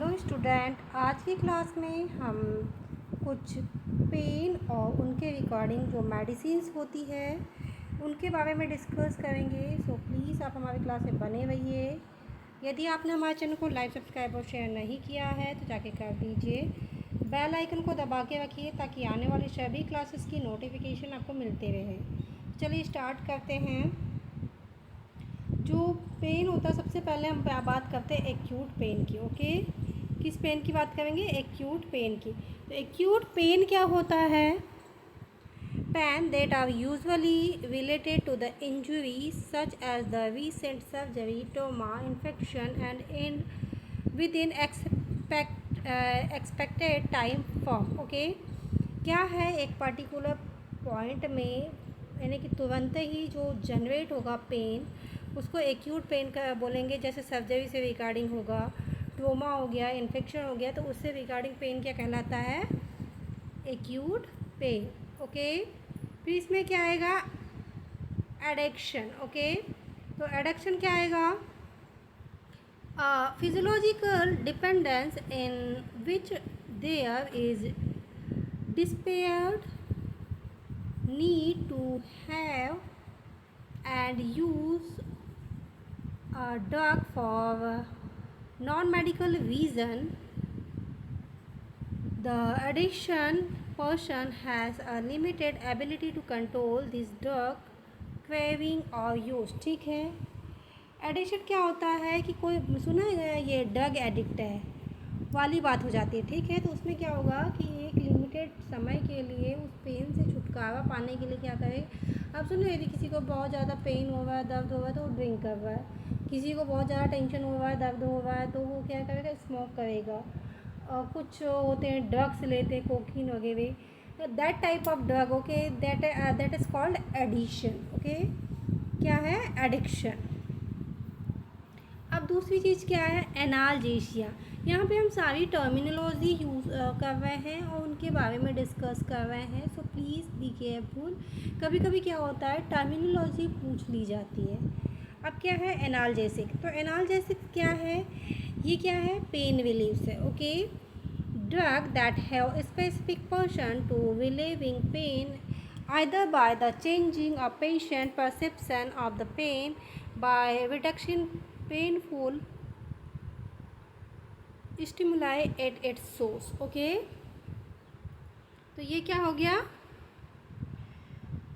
Hello student, आज की class में हम कुछ पेन और उनके रिगार्डिंग जो मेडिसिन्स होती है उनके बारे में डिस्कस करेंगे। सो प्लीज़ आप हमारी क्लास में बने रहिए। यदि आपने हमारे चैनल को लाइक, सब्सक्राइब और शेयर नहीं किया है तो जाके कर दीजिए। बेल आइकन को दबा के रखिए ताकि आने वाली सभी क्लासेस की नोटिफिकेशन आपको मिलते रहे। चलिए स्टार्ट करते हैं। जो पेन होता है, सबसे पहले हम बात करते हैं एक्यूट पेन की। ओके, किस पेन की बात करेंगे? एक्यूट पेन की। तो एक्यूट पेन क्या होता है? Pain that are usually related to the injury such as the recent surgery, trauma, infection and within expected time form. Okay, क्या है? एक पर्टिकुलर पॉइंट में यानी कि तुरंत ही जो जनरेट होगा पेन, उसको एक्यूट पेन का बोलेंगे। जैसे सर्जरी से रिगार्डिंग होगा, ट्रोमा हो गया, इन्फेक्शन हो गया, तो उससे रिगार्डिंग पेन क्या कहलाता है? Acute pain. ओके, फिर इसमें क्या आएगा? एडिक्शन। ओके, तो एडिक्शन क्या आएगा? Physiological dependence in which there is despaired need to have and use a drug for non-medical reason. The addiction person has a limited ability to control this drug craving or use। ठीक है, addiction क्या होता है कि कोई सुना है ये ड्रग एडिक्ट है वाली बात हो जाती है। ठीक है, तो उसमें क्या होगा कि एक लिमिटेड समय के लिए उस पेन से छुटकारा पाने के लिए क्या करे? अब सुनो, यदि किसी को बहुत ज़्यादा पेन हो रहा है, दर्द हो रहा है, तो वो ड्रिंक कर रहा है। किसी को बहुत ज़्यादा टेंशन हो रहा है, दर्द हो रहा है, तो वो क्या करेगा? स्मोक करेगा। और कुछ होते हैं ड्रग्स लेते हैं, कोकीन वगैरह, that type of drug. Okay, that is called addiction. Okay, क्या है? एडिक्शन। अब दूसरी चीज़ क्या है? एनाल्जेशिया। यहाँ पे हम सारी टर्मिनोलॉजी यूज़ कर रहे हैं और उनके बारे में डिस्कस कर रहे हैं। So please be careful. कभी कभी क्या होता है, टर्मिनोलॉजी पूछ ली जाती है। अब क्या है? एनाल्जेसिक। तो एनाल्जेसिक क्या है? ये क्या है? पेन रिलीफ है। Okay, drug that have specific person to relieving pain either by the changing a patient perception of the pain, by reducing painful stimuli at its source। Okay, तो ये क्या हो गया?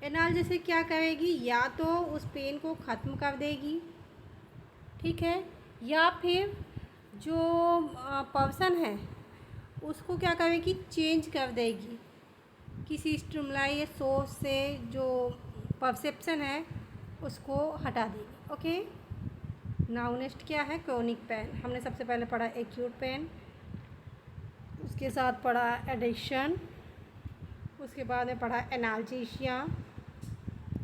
एनाल्जेसिक क्या करेगी? या तो उस पेन को ख़त्म कर देगी, ठीक है, या फिर जो पर्सन है उसको क्या करेगी? चेंज कर देगी किसी स्टिमुलाई या सोर्स से, जो परसेप्शन है उसको हटा देगी। ओके, नाउ नेक्स्ट क्या है? Chronic pain. हमने सबसे पहले पढ़ा एक्यूट पेन, उसके साथ पढ़ा एडिक्शन, उसके बाद में पढ़ा एनाल्जेशिया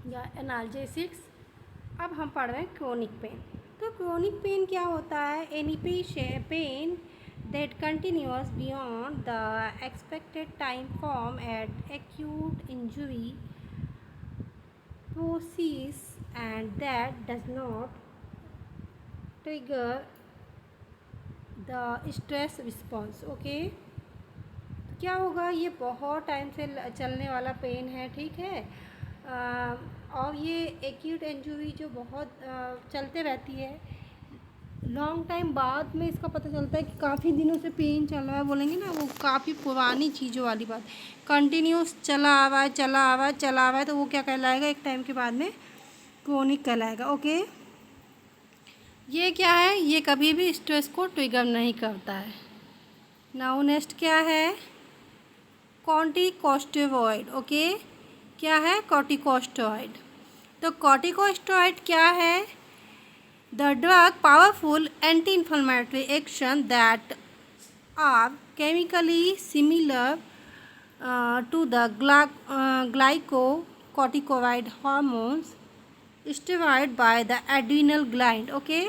या एनाल्जेसिक्स। अब हम पढ़ रहे हैं क्रोनिक पेन। तो क्रोनिक पेन क्या होता है? Any pain that continues beyond the expected time form at acute injury process and that does not trigger the stress response। Okay, क्या होगा? ये बहुत टाइम से चलने वाला पेन है, ठीक है, और ये एक्यूट इंजरी जो बहुत चलते रहती है, लॉन्ग टाइम बाद में इसका पता चलता है कि काफ़ी दिनों से पेन चल रहा है। बोलेंगे ना, वो काफ़ी पुरानी चीज़ों वाली बात, कंटिन्यूस चला आ रहा है, चला आ रहा है, चला आ रहा है, तो वो क्या कहलाएगा? एक टाइम के बाद में क्रोनिक कहलाएगा। ओके, ये क्या है? ये कभी भी स्ट्रेस को ट्रिगर नहीं करता है। नाउ नेक्स्ट क्या है? कॉर्टिकोस्टेरॉइड। ओके, क्या है? कॉर्टिकोस्टेरॉइड। तो कॉर्टिकोस्टेरॉइड क्या है? The drug powerful anti-inflammatory action that are chemically similar to the glycocorticoid hormones steroid by the adrenal gland। Okay,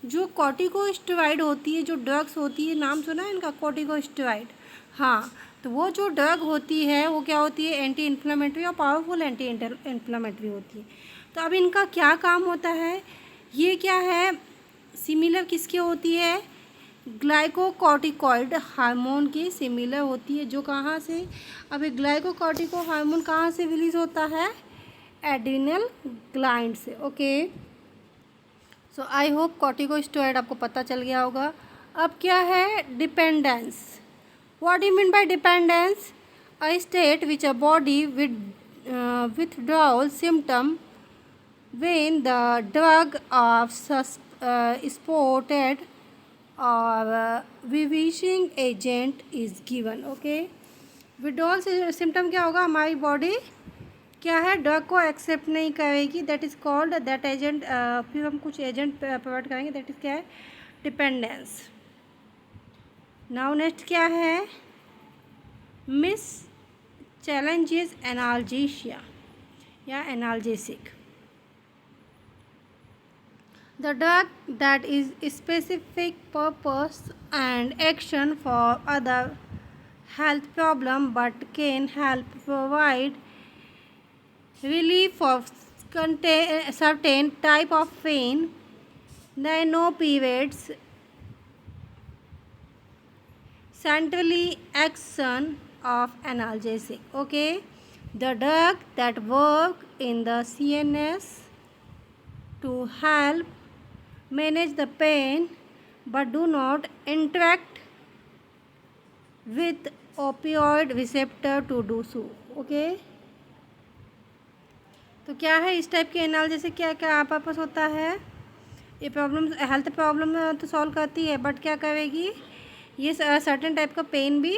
जो कॉर्टिकोस्टेरॉइड होती है, जो ड्रग्स होती है, नाम सुना है इनका? कॉर्टिकोस्टेरॉइड। हाँ, तो वो जो ड्रग होती है वो क्या होती है? एंटी इन्फ्लामेटरी और पावरफुल एंटी इन्फ्लामेटरी होती है। तो अब इनका क्या काम होता है? ये क्या है? सिमिलर किसकी होती है? ग्लाइकोकॉर्टिकॉइड हार्मोन की सिमिलर होती है, जो कहाँ से, अभी ग्लाइकोकॉर्टिको हार्मोन कहाँ से रिलीज होता है, एड्रिनल ग्लैंड से। Okay, so I hope corticosteroid आपको पता चल गया होगा। अब क्या है dependence. What do mean by dependence? A state which a body withdraws symptom when the drug of supported or revising agent is given। Okay, withdrawal symptom क्या होगा, हमारी बॉडी क्या है, ड्रग को एक्सेप्ट नहीं करेगी, that is called that agent, फिर हम कुछ एजेंट प्रोवाइड करेंगे, दैट इज़ क्या है, डिपेंडेंस। नाउ नेक्स्ट क्या है, मिस चैलेंजेस एनाल्जेशिया या analgesic. The drug that is specific purpose and action for other health problem but can help provide relief for certain type of pain, then no periods, centrally action of analgesic। Okay, the drug that work in the CNS to help manage the pain but do not interact with opioid receptor to do so। Okay, तो क्या है, इस type के analgesic क्या क्या purpose होता है, ये प्रॉब्लम हेल्थ प्रॉब्लम तो सॉल्व करती है, बट क्या करेगी, ये सर्टेन टाइप का पेन भी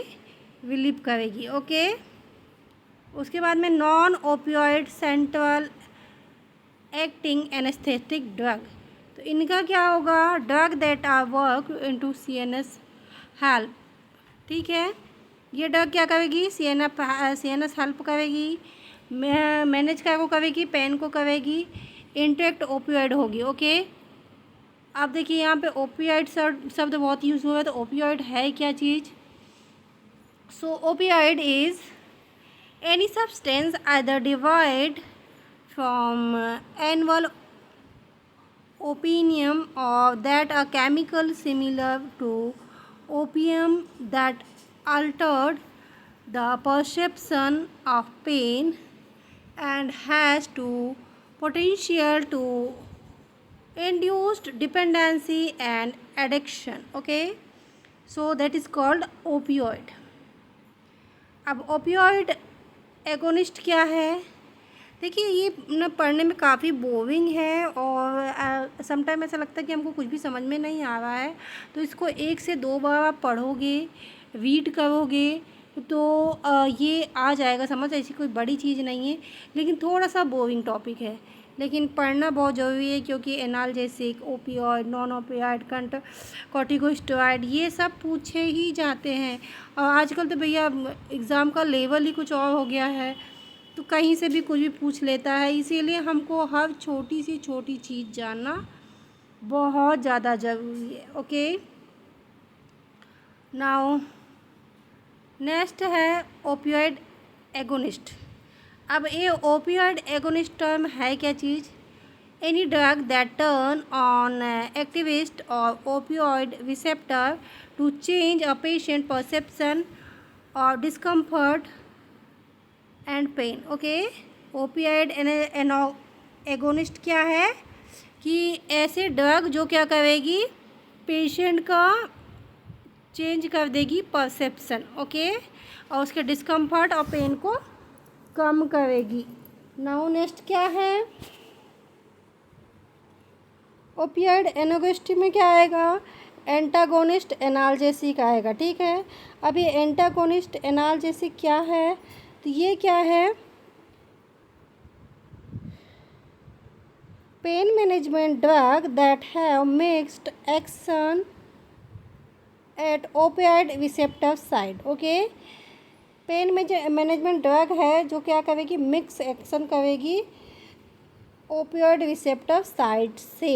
रिलीव करेगी। ओके, उसके बाद में non opioid central acting anaesthetic drug, तो इनका क्या होगा, drug that are work into CNS help. ठीक है, ये ड्रग क्या करेगी, CNS हेल्प करेगी, मैनेज क्या को करेगी, पेन को करेगी, इंटरेक्ट ओपियोइड होगी। ओके, अब देखिए यहाँ पे ओपियोइड शब्द बहुत यूज हुआ है, तो ओपियोइड है क्या चीज़। So opioid is any substance either divide from annual opium or that a chemical similar to opium that altered the perception of pain and has to potential to induced dependency and addiction। okay, so that is called opioid। अब opioid agonist क्या है, देखिए ये ना पढ़ने में काफ़ी boring है और समटाइम ऐसा लगता है कि हमको कुछ भी समझ में नहीं आ रहा है, तो इसको 1 से 2 बार आप पढ़ोगे, रीड करोगे तो ये आ जाएगा समझ, ऐसी कोई बड़ी चीज़ नहीं है, लेकिन थोड़ा सा बोरिंग टॉपिक है, लेकिन पढ़ना बहुत ज़रूरी है, क्योंकि analgesic, opioid, non opioid, corticosteroid ये सब पूछे ही जाते हैं। और आजकल तो भैया एग्ज़ाम का लेवल ही कुछ और हो गया है, तो कहीं से भी कुछ भी पूछ लेता है, इसीलिए हमको हर छोटी सी छोटी चीज़ जानना बहुत ज़्यादा ज़रूरी है। ओके, नाउ नेक्स्ट है ओपियोइड एगोनिस्ट। अब ये ओपियोइड एगोनिस्ट टर्म है क्या चीज़, any drug that turn on activist or opioid receptor to change a patient perception or discomfort and pain. Okay, opioid agonist क्या है कि ऐसे ड्रग जो क्या करेगी, पेशेंट का चेंज कर देगी परसेप्शन। ओके, और उसके डिस्कम्फर्ट और पेन को कम करेगी। नाउ नेक्स्ट क्या है, ओपियोइड एगोनिस्ट में क्या आएगा, एंटागोनिस्ट एनाल्जेसिक आएगा। ठीक है, अब ये एंटागोनिस्ट एनाल्जेसिक क्या है, तो ये क्या है, pain management drug that have mixed action at opioid receptor side. Okay, pain management drug है जो क्या करेगी, मिक्स एक्शन करेगी ओपियोइड रिसेप्टर साइड से।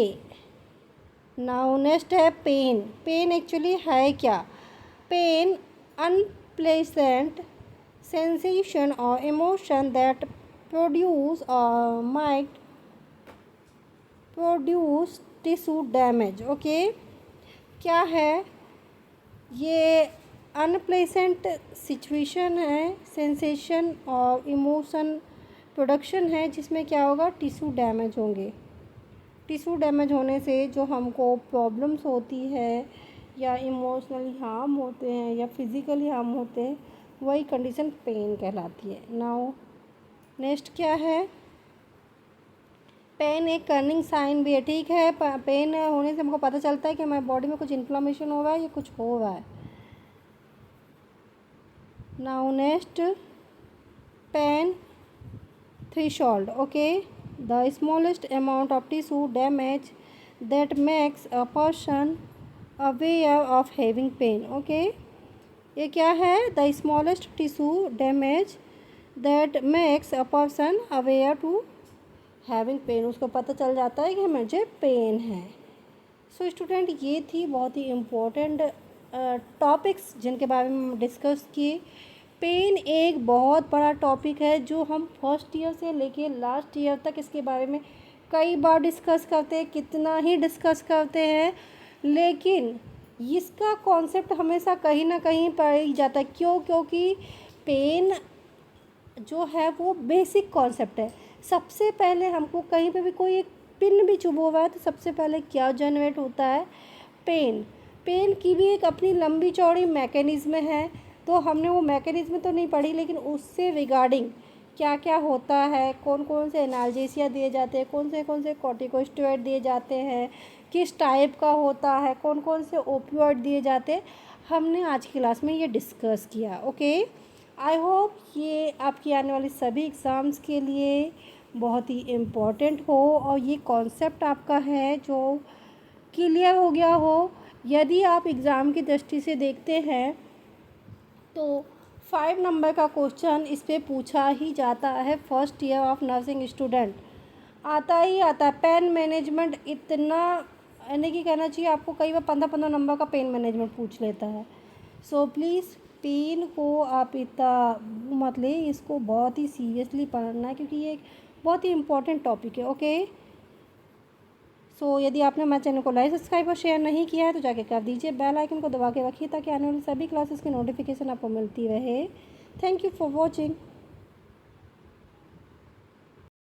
नाउ नेक्स्ट है पेन। पेन एक्चुअली है क्या, pain unpleasant sensation or emotion that produce or might produce tissue damage। Okay, क्या है, ये अनप्लेसेंट सिचुएशन है, सेंसेशन और इमोशन प्रोडक्शन है, जिसमें क्या होगा, टिश्यू डैमेज होंगे। टिश्यू डैमेज होने से जो हमको प्रॉब्लम्स होती है या इमोशनली हार्म होते हैं या फिज़िकली हार्म होते हैं, वही कंडीशन पेन कहलाती है। नाउ नेक्स्ट क्या है, पेन एक कर्निंग साइन भी है, ठीक है। पेन होने से हमको पता चलता है कि हमारे बॉडी में कुछ इन्फ्लामेशन हो रहा है या कुछ हो रहा है। Now next, pain threshold, okay, the smallest amount of tissue damage that makes a person aware of having pain, okay। ये क्या है, the smallest tissue damage that makes a person aware to having pain, उसको पता चल जाता है कि मुझे पेन है। सो स्टूडेंट, ये थी बहुत ही इम्पोर्टेंट टॉपिक्स जिनके बारे में हम डिस्कस किए। पेन एक बहुत बड़ा टॉपिक है जो हम फर्स्ट ईयर से लेके लास्ट ईयर तक इसके बारे में कई बार डिस्कस करते हैं, कितना ही डिस्कस करते हैं, लेकिन इसका कॉन्सेप्ट हमेशा कहीं ना कहीं पड़ ही जाता है। क्यों? क्योंकि पेन जो है वो बेसिक कॉन्सेप्ट है। सबसे पहले हमको कहीं पे भी कोई एक पिन भी चुभ हुआ है तो सबसे पहले क्या जनरेट होता है, पेन। पेन की भी एक अपनी लंबी चौड़ी मैकेनिज़्म है, तो हमने वो मैकेनिज़्म तो नहीं पढ़ी, लेकिन उससे रिगार्डिंग क्या क्या होता है, कौन कौन से एनाल्जेसिया दिए जाते हैं, कौन से कॉर्टिकोस्टेरॉइड दिए जाते हैं, किस टाइप का होता है, कौन कौन से ओपियोइड दिए जाते हैं, हमने आज की क्लास में ये डिस्कस किया। ओके, आई होप ये आपकी आने वाली सभी एग्ज़ाम्स के लिए बहुत ही इम्पोर्टेंट हो और ये कॉन्सेप्ट आपका है जो क्लियर हो गया हो। यदि आप एग्ज़ाम की दृष्टि से देखते हैं तो 5 नंबर का क्वेश्चन इस पे पूछा ही जाता है, first year of nursing student आता ही आता है। पेन मैनेजमेंट इतना, यानी कि कहना चाहिए आपको कई बार 15-15 नंबर का पेन मैनेजमेंट पूछ लेता है। सो प्लीज़ पेन को आप इतना मत ले, इसको बहुत ही सीरियसली पढ़ना है क्योंकि ये एक बहुत ही इम्पोर्टेंट टॉपिक है। ओके, सो यदि आपने हमारे चैनल को लाइक, सब्सक्राइब और शेयर नहीं किया है तो जाके कर दीजिए, बेल आइकन को दबा के रखिए ताकि आने वाली सभी क्लासेस की नोटिफिकेशन आपको मिलती रहे। Thank you for watching.